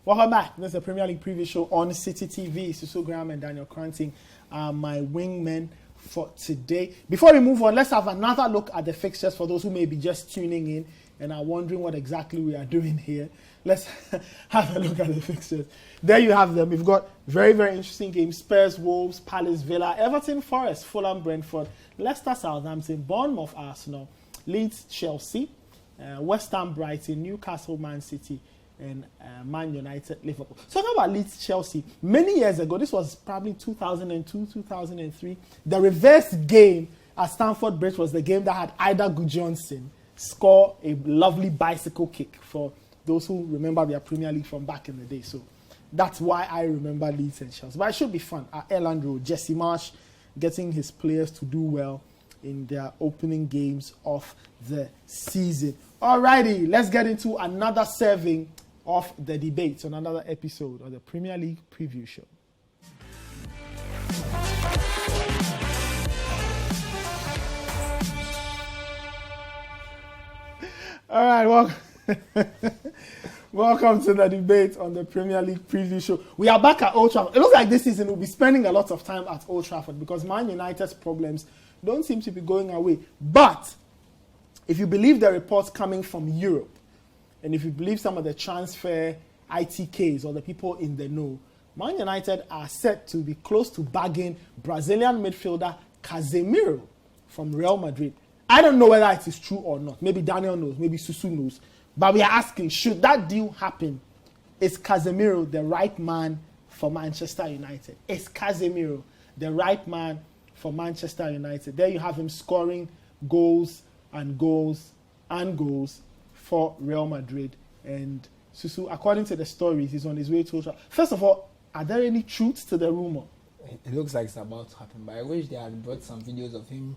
Welcome back. This is the Premier League preview show on Citi TV. Susu Graham and Daniel Cranting are my wingmen for today. Before we move on, let's have another look at the fixtures for those who may be just tuning in and are wondering what exactly we are doing here. Let's have a look at the fixtures. There you have them. We've got very, very interesting games. Spurs, Wolves, Palace, Villa, Everton, Forest, Fulham, Brentford, Leicester, Southampton, Bournemouth, Arsenal, Leeds, Chelsea, West Ham, Brighton, Newcastle, Man City, and Man United, Liverpool. Talking about Leeds, Chelsea, many years ago, this was probably 2002, 2003, the reverse game at Stamford Bridge was the game that had Ida Gudjonsson score a lovely bicycle kick for those who remember their Premier League from back in the day. So that's why I remember Leeds and Chelsea. But it should be fun. At Elland Road, Jesse Marsh getting his players to do well in their opening games of the season. Alrighty, let's get into another serving of the debate on another episode of the Premier League Preview Show. All right, welcome to the debate on the Premier League Preview Show. We are back at Old Trafford. It looks like this season we'll be spending a lot of time at Old Trafford because Man United's problems don't seem to be going away. But if you believe the reports coming from Europe, and if you believe some of the transfer ITKs or the people in the know, Man United are set to be close to bagging Brazilian midfielder Casemiro from Real Madrid. I don't know whether it is true or not. Maybe Daniel knows, maybe Susu knows. But we are asking, should that deal happen? Is Casemiro the right man for Manchester United? Is Casemiro the right man for Manchester United? There you have him scoring goals and goals and goals for Real Madrid. And Susu, according to the stories, he's on his way to... First of all, are there any truths to the rumor? It looks like it's about to happen, but I wish they had brought some videos of him,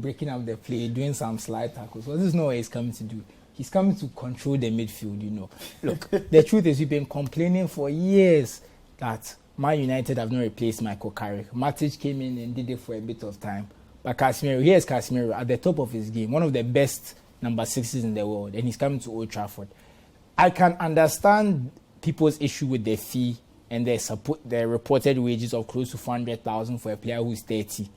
breaking up the play, doing some slide tackles. Well, this is not what he's coming to do. He's coming to control the midfield, Look, the truth is we've been complaining for years that Man United have not replaced Michael Carrick. Matic came in and did it for a bit of time. But here's Casemiro at the top of his game, one of the best number 6s in the world, and he's coming to Old Trafford. I can understand people's issue with the fee and the reported wages of close to 400,000 for a player who's 30.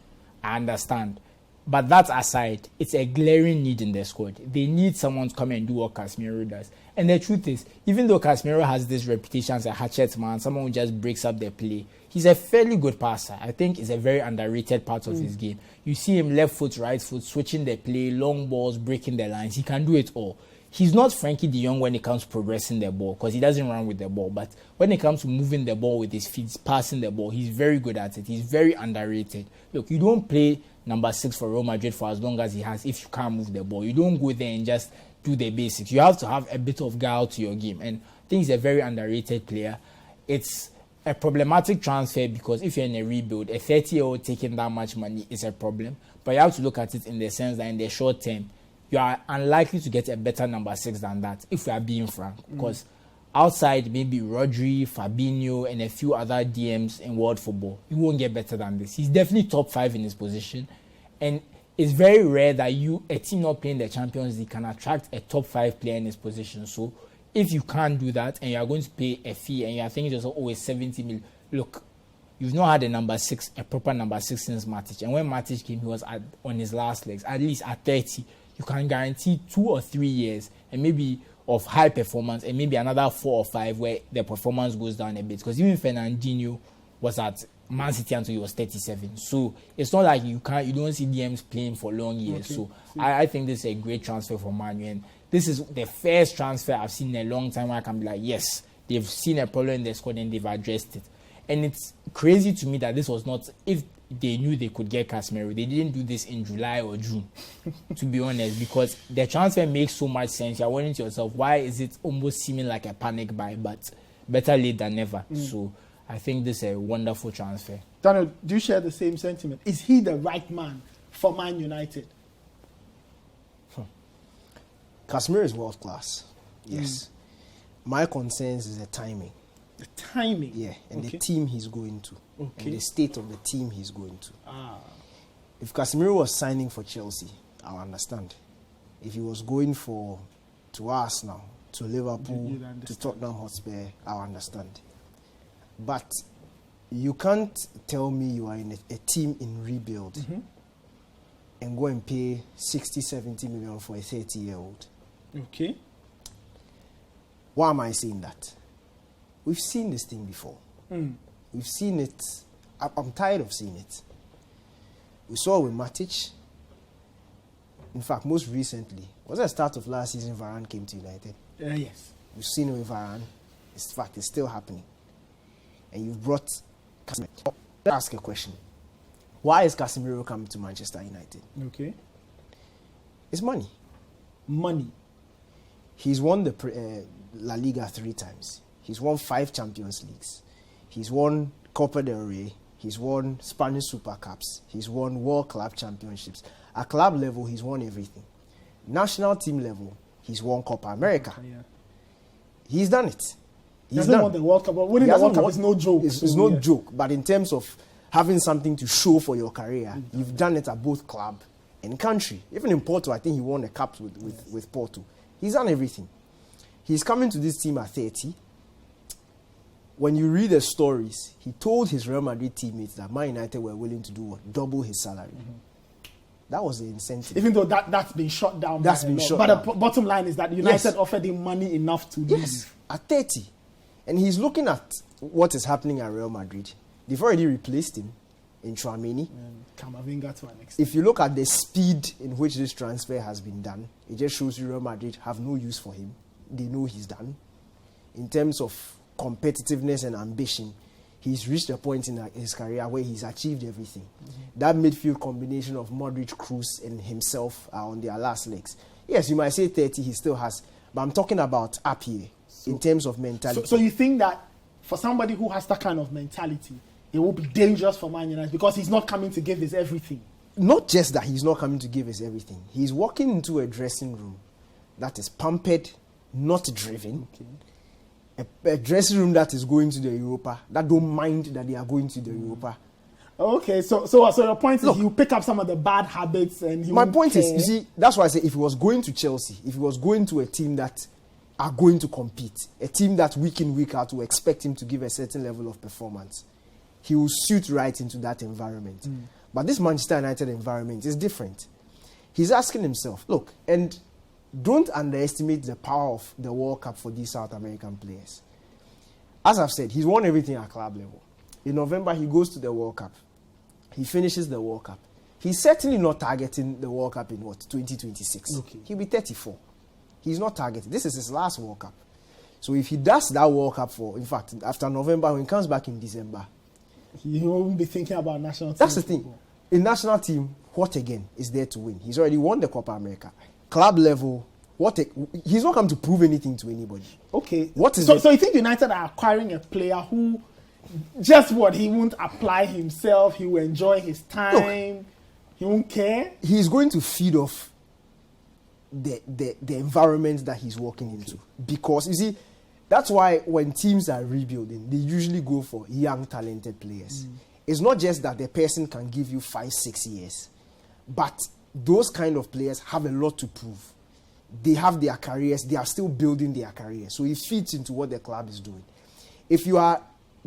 I understand. But that aside, it's a glaring need in the squad. They need someone to come and do what Casemiro does. And the truth is, even though Casemiro has this reputation as a hatchet man, someone who just breaks up the play, he's a fairly good passer. I think it's a very underrated part of his game. You see him left foot, right foot, switching the play, long balls, breaking the lines. He can do it all. He's not Frankie de Jong when it comes to progressing the ball because he doesn't run with the ball. But when it comes to moving the ball with his feet, passing the ball, he's very good at it. He's very underrated. Look, you don't play number 6 for Real Madrid for as long as he has if you can't move the ball. You don't go there and just do the basics. You have to have a bit of guile to your game. And I think he's a very underrated player. It's a problematic transfer because if you're in a rebuild, a 30-year-old taking that much money is a problem. But you have to look at it in the sense that in the short term, you are unlikely to get a better number 6 than that, if we are being frank. Because outside maybe Rodri, Fabinho, and a few other DMs in world football, you won't get better than this. He's definitely top 5 in his position. And it's very rare that a team not playing the Champions League can attract a top 5 player in his position. So if you can't do that and you are going to pay a fee and you are thinking to yourself, it's 70 million, look, you've not had a proper number 6 since Matic. And when Matic came, he was on his last legs. At least at 30, you can guarantee 2 or 3 years and maybe of high performance and maybe another 4 or 5 where the performance goes down a bit. Because even Fernandinho was at Man City until he was 37. So it's not like you don't see DMs playing for long years. Okay. So I think this is a great transfer for Man U. And this is the first transfer I've seen in a long time where I can be like, yes, they've seen a problem in the squad and they've addressed it. And it's crazy to me that this was not, if they knew they could get Casemiro, they didn't do this in July or June, to be honest, because the transfer makes so much sense. You're wondering to yourself, why is it almost seeming like a panic buy? But better late than never. So I think this is a wonderful transfer. Daniel, do you share the same sentiment? Is he the right man for Man United? Casemiro is world class. Yes. My concerns is the timing. The timing? Yeah, and the team he's going to. And the state of the team he's going to. If Casemiro was signing for Chelsea, I'll understand. If he was going to Arsenal, to Liverpool, You'd to Tottenham Hotspur, I understand. But you can't tell me you are in a team in rebuild and go and pay 60, 70 million for a 30-year-old. Okay. Why am I saying that? We've seen this thing before. We've seen it. I'm tired of seeing it. We saw it with Matic. In fact, most recently, was at the start of last season, Varane came to United. Yes. We've seen it with Varane. In fact, it's still happening. And you've brought Casemiro. Let's ask a question. Why is Casemiro coming to Manchester United? Okay. It's money. Money. He's won the La Liga 3 times. He's won 5 Champions Leagues. He's won Copa del Rey. He's won Spanish Super Cups. He's won World Club Championships. At club level, he's won everything. National team level, he's won Copa America. Yeah. He's done it. He hasn't won the World Cup. But winning the World Cup is no joke. It's no joke. But in terms of having something to show for your career, you've done it at both club and country. Even in Porto, I think he won a cup with Porto. He's done everything. He's coming to this team at 30. When you read the stories, he told his Real Madrid teammates that Man United were willing to do what? Double his salary. That was the incentive. Even though that's been shut down. That's been shut down. But the bottom line is that United offered him money enough to leave. Yes, at 30. And he's looking at what is happening at Real Madrid. They've already replaced him in Tchouaméni. Camavinga to an extent. If you look at the speed in which this transfer has been done, it just shows you Real Madrid have no use for him. They know he's done. In terms of competitiveness and ambition, he's reached a point in his career where he's achieved everything. That midfield combination of Modric, Kroos, and himself are on their last legs. Yes, you might say 30, he still has, but I'm talking about up here in terms of mentality. So you think that for somebody who has that kind of mentality, it will be dangerous for Man United because he's not coming to give his everything? Not just that he's not coming to give his everything. He's walking into a dressing room that is pampered, not driven. Okay. A dressing room that is going to the Europa, that don't mind that they are going to the Europa. Okay, so your point is you pick up some of the bad habits and my point is, you see, that's why I say if he was going to Chelsea, if he was going to a team that are going to compete, a team that week in, week out will expect him to give a certain level of performance, he will suit right into that environment. But this Manchester United environment is different. He's asking himself, look, and don't underestimate the power of the World Cup for these South American players. As I've said, he's won everything at club level. In November, he goes to the World Cup. He finishes the World Cup. He's certainly not targeting the World Cup in 2026. Okay. He'll be 34. He's not targeting. This is his last World Cup. So if he does that World Cup in fact, after November, when he comes back in December, he won't be thinking about national team. That's the thing. In national team, what again is there to win? He's already won the Copa America. Club level, he's not come to prove anything to anybody. Okay. So you think United are acquiring a player who he won't apply himself, he will enjoy his time, he won't care? He's going to feed off the environment that he's walking into. Because, you see, that's why when teams are rebuilding, they usually go for young, talented players. It's not just that the person can give you 5-6 years, but those kind of players have a lot to prove. They have their careers, they are still building their careers. So it fits into what the club is doing. If you are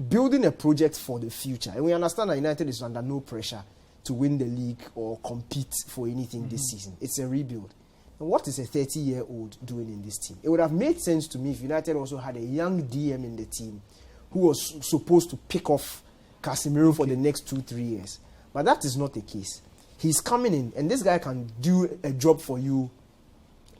building a project for the future, and we understand that United is under no pressure to win the league or compete for anything this season. It's a rebuild. And what is a 30-year-old doing in this team? It would have made sense to me if United also had a young DM in the team who was supposed to pick off Casemiro for the next 2-3 years. But that is not the case. He's coming in, and this guy can do a job for you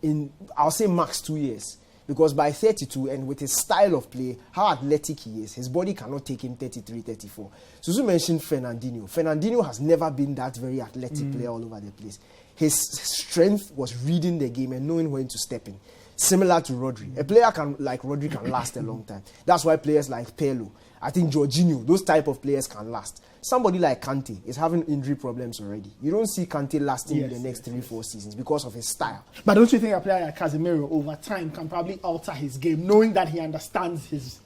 in, I'll say, max 2 years. Because by 32, and with his style of play, how athletic he is, his body cannot take him 33, 34. Suzu mentioned Fernandinho. Fernandinho has never been that very athletic player all over the place. His strength was reading the game and knowing when to step in. Similar to Rodri. A player like Rodri can last a long time. That's why players like Pirlo, I think Jorginho, those type of players can last. Somebody like Kante is having injury problems already. You don't see Kante lasting in the next 3-4 seasons because of his style. But don't you think a player like Casemiro over time can probably alter his game, knowing that he understands his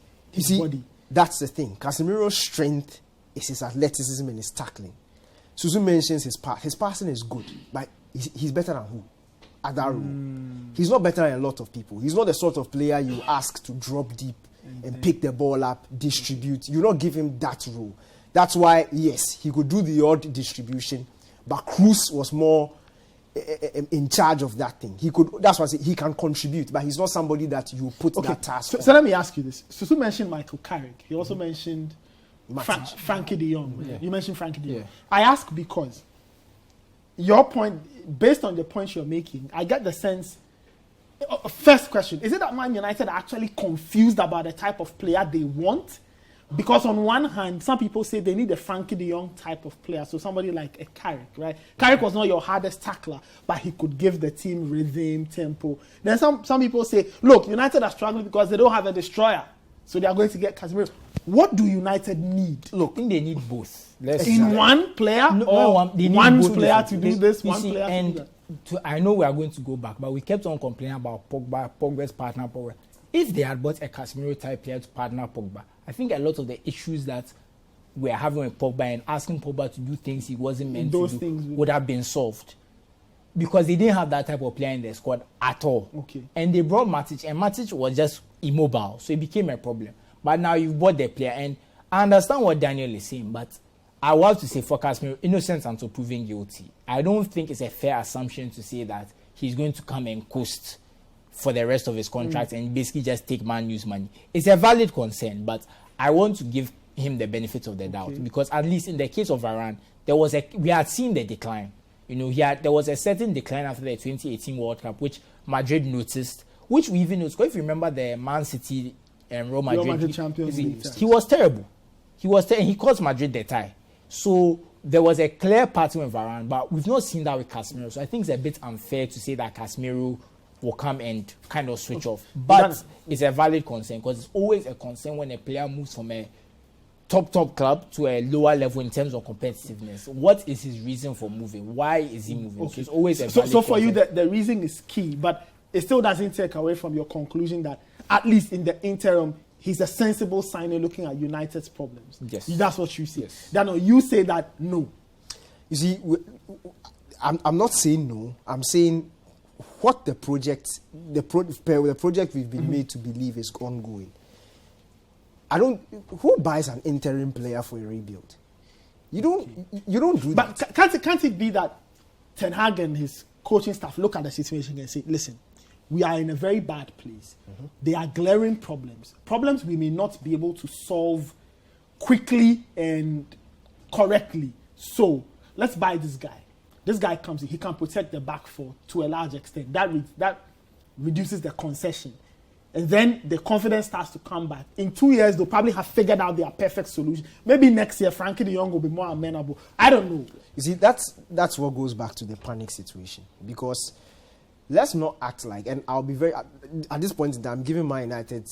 body? That's the thing. Casemiro's strength is his athleticism and his tackling. Suzu mentions his passing is good, but he's better than who? at that role. He's not better than a lot of people. He's not the sort of player you ask to drop deep and pick the ball up, distribute. You don't give him that role. That's why, yes, he could do the odd distribution, but Cruz was more in charge of that thing. That's why I say he can contribute, but he's not somebody that you put that task on. So let me ask you this. Susu mentioned Michael Carrick. He also mentioned Frankie de Jong. Yeah. You mentioned Frankie de Jong. Yeah. I ask because your point, based on the points you're making, I get the sense. First question, is it that Man United are actually confused about the type of player they want? Because on one hand, some people say they need a Frankie de Jong type of player, so somebody like a Carrick, right? Carrick was not your hardest tackler, but he could give the team rhythm, tempo. Then some people say, look, United are struggling because they don't have a destroyer, so they are going to get Casemiro. What do United need? Look, I think they need both. One player, they need one both player to do this, you one see, player to do that. I know we are going to go back, but we kept on complaining about Pogba's partner Pogba. If they had bought a Casemiro type player to partner Pogba, I think a lot of the issues that we're having with Pogba and asking Pogba to do things he wasn't meant to do would have been solved. Because they didn't have that type of player in their squad at all. Okay. And they brought Matic, and Matic was just immobile, so it became a problem. But now you've bought the player, and I understand what Daniel is saying, but I want to say for Casemiro, innocent until proven guilty. I don't think it's a fair assumption to say that he's going to come and coast for the rest of his contract and basically just take Man U's money. It's a valid concern, but I want to give him the benefit of the doubt because at least in the case of Varane, we had seen the decline. You know, there was a certain decline after the 2018 World Cup, which Madrid noticed, which we even noticed. If you remember the Man City and Real Madrid Champions League, he was terrible. He caused Madrid the tie. So there was a clear pattern with Varane, but we've not seen that with Casemiro. So I think it's a bit unfair to say that Casemiro will come and kind of switch off. But it's a valid concern because it's always a concern when a player moves from a top club to a lower level in terms of competitiveness. What is his reason for moving? Why is he moving? Okay. So it's always a So valid for concern. you, the reason is key, but it still doesn't take away from your conclusion that at least in the interim, he's a sensible signing looking at United's problems. Yes. That's what you say. Yes. Daniel, you say that no. You see, I'm not saying no. I'm saying what the project we've been made to believe is ongoing. Who buys an interim player for a rebuild? You don't do that. But can't it be that Ten Hag and his coaching staff look at the situation and say, listen, we are in a very bad place. There are glaring problems we may not be able to solve quickly and correctly. So let's buy this guy. This guy comes in, he can protect the back four to a large extent. That reduces the concession. And then the confidence starts to come back. In 2 years, they'll probably have figured out their perfect solution. Maybe next year, Frankie de Jong will be more amenable. I don't know. You see, that's what goes back to the panic situation. Because let's not act like, and I'll be very, at this point in time, I'm giving Man United,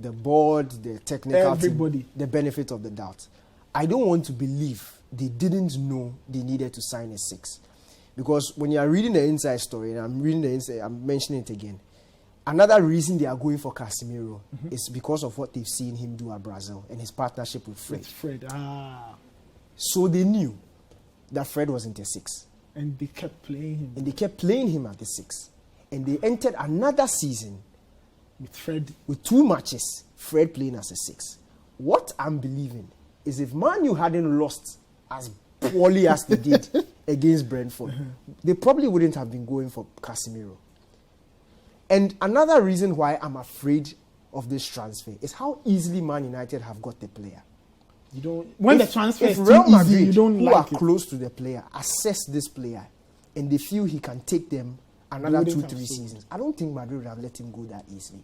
the board, the technical everybody team, the benefit of the doubt. I don't want to believe they didn't know they needed to sign a 6. Because when you are reading the inside story, and I'm mentioning it again, another reason they are going for Casemiro is because of what they've seen him do at Brazil and his partnership with Fred. So they knew that Fred wasn't a 6. And they kept playing him. At the 6. And they entered another season with Fred. With 2 matches, Fred playing as a 6. What I'm believing is if Man U hadn't lost as poorly as they did against Brentford, they probably wouldn't have been going for Casemiro. And another reason why I'm afraid of this transfer is how easily Man United have got the player. The transfer is Real too Madrid, easy, you don't who like are it. close to the player, assess this player, and they feel he can take them another 2-3 seasons, I don't think Madrid would have let him go that easily.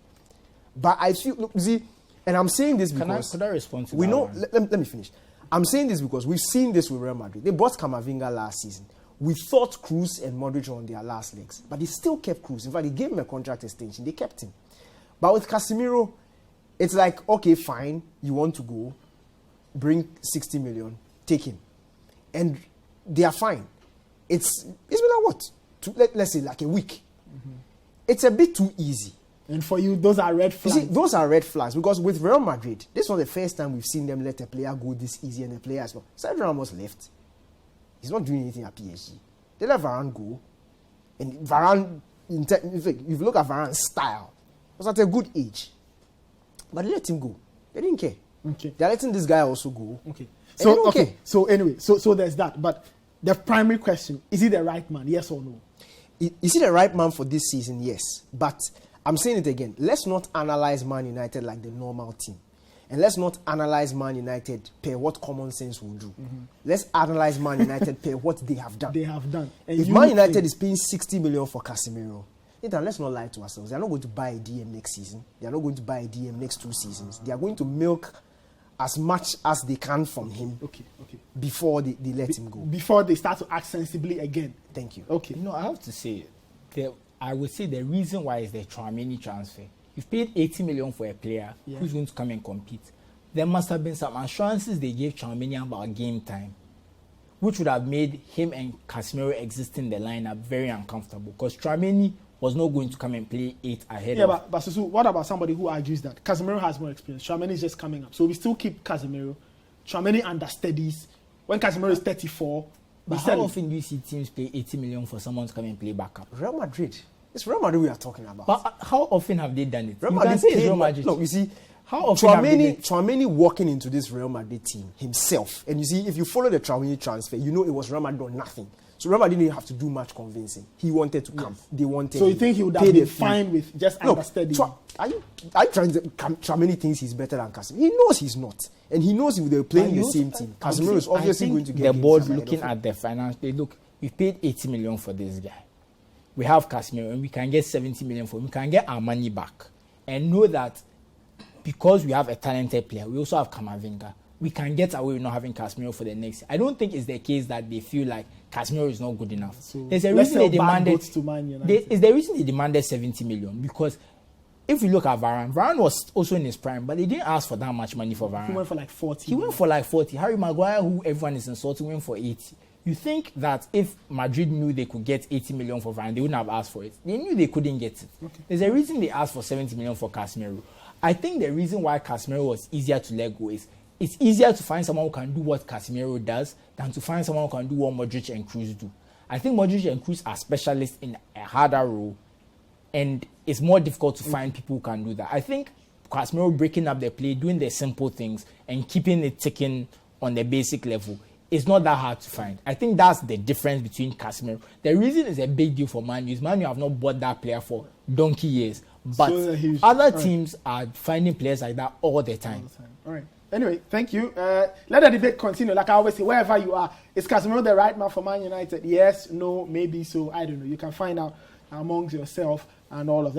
But I feel, look, see, and I'm saying this because could I respond to we that know. one? Let me finish. I'm saying this because we've seen this with Real Madrid. They bought Camavinga last season. We thought Cruz and Modric were on their last legs, but they still kept Cruz. In fact, they gave him a contract extension. They kept him. But with Casemiro, it's like, okay, fine, you want to go, bring 60 million, take him. And they are fine. It's been like what? Let's say like a week. It's a bit too easy. And for you, those are red flags. You see, those are red flags because with Real Madrid, this was the first time we've seen them let a player go this easy and the player as well. Sergio Ramos left. He's not doing anything at PSG. They let Varane go. And Varane in fact, if you look at Varane's style, was at a good age. But they let him go. They didn't care. Okay. They're letting this guy also go. Okay. So okay. So anyway, so there's that. But the primary question, is he the right man? Yes or no? Is he the right man for this season? Yes. But I'm saying it again. Let's not analyze Man United like the normal team. And let's not analyze Man United per what common sense will do. Mm-hmm. Let's analyze Man United per what they have done. They have done. And if Man United is paying 60 million for Casemiro, then let's not lie to ourselves. They are not going to buy a DM next season. They are not going to buy a DM next 2 seasons. They are going to milk as much as they can from him. Okay. Before they let him go. Before they start to act sensibly again. Thank you. Okay. You know, I have to say, I would say the reason why is the Tchouaméni transfer. You've paid 80 million for a player who's going to come and compete. There must have been some assurances they gave Tchouaméni about game time, which would have made him and Casemiro exist in the lineup very uncomfortable, because Tchouaméni was not going to come and play 8 ahead of... Yeah, but Susu, what about somebody who argues that Casemiro has more experience? Tchouaméni is just coming up. So we still keep Casemiro. Tchouaméni understudies. When Casemiro is 34... But how often do you see teams pay 80 million for someone to come and play backup? Real Madrid. It's Real Madrid we are talking about. But how often have they done it? Real You can say it's Real Madrid. Look, you see, how often have they done it? Tchouaméni walking into this Real Madrid team himself, and you see, if you follow the Tchouaméni transfer, you know it was Real Madrid or nothing. So Real Madrid didn't have to do much convincing. He wanted to come. They wanted. So you think he would have been fine with just understudying? Are you trying to? Tchouaméni thinks he's better than Casemiro. He knows he's not, and he knows if they're playing the same team, Casemiro is obviously going to get the board looking at the finance. They look. We paid 80 million for this guy. We have Casemiro, and we can get 70 million for him. We can get our money back, and know that because we have a talented player, we also have Camavinga. We can get away with not having Casemiro for the next year. I don't think it's the case that they feel like Casemiro is not good enough. So there's a reason they demanded. Is the reason they demanded 70 million, because if you look at Varane was also in his prime, but they didn't ask for that much money for Varane. He went for like 40. He went for like 40. Harry Maguire, who everyone is insulting, went for 80. You think that if Madrid knew they could get 80 million for Varane, they wouldn't have asked for it. They knew they couldn't get it. Okay. There's a reason they asked for 70 million for Casemiro. I think the reason why Casemiro was easier to let go is it's easier to find someone who can do what Casemiro does than to find someone who can do what Modric and Kroos do. I think Modric and Kroos are specialists in a harder role, and it's more difficult to find people who can do that. I think Casemiro breaking up the play, doing the simple things, and keeping it ticking on the basic level is not that hard to find. I think that's the difference between Casemiro. The reason it's a big deal for Man U is Man U have not bought that player for donkey years. But other teams are finding players like that all the time. All right. Anyway, thank you. Let the debate continue. Like I always say, wherever you are, is Casemiro the right man for Man United? Yes, no, maybe so. I don't know. You can find out amongst yourself and all of that.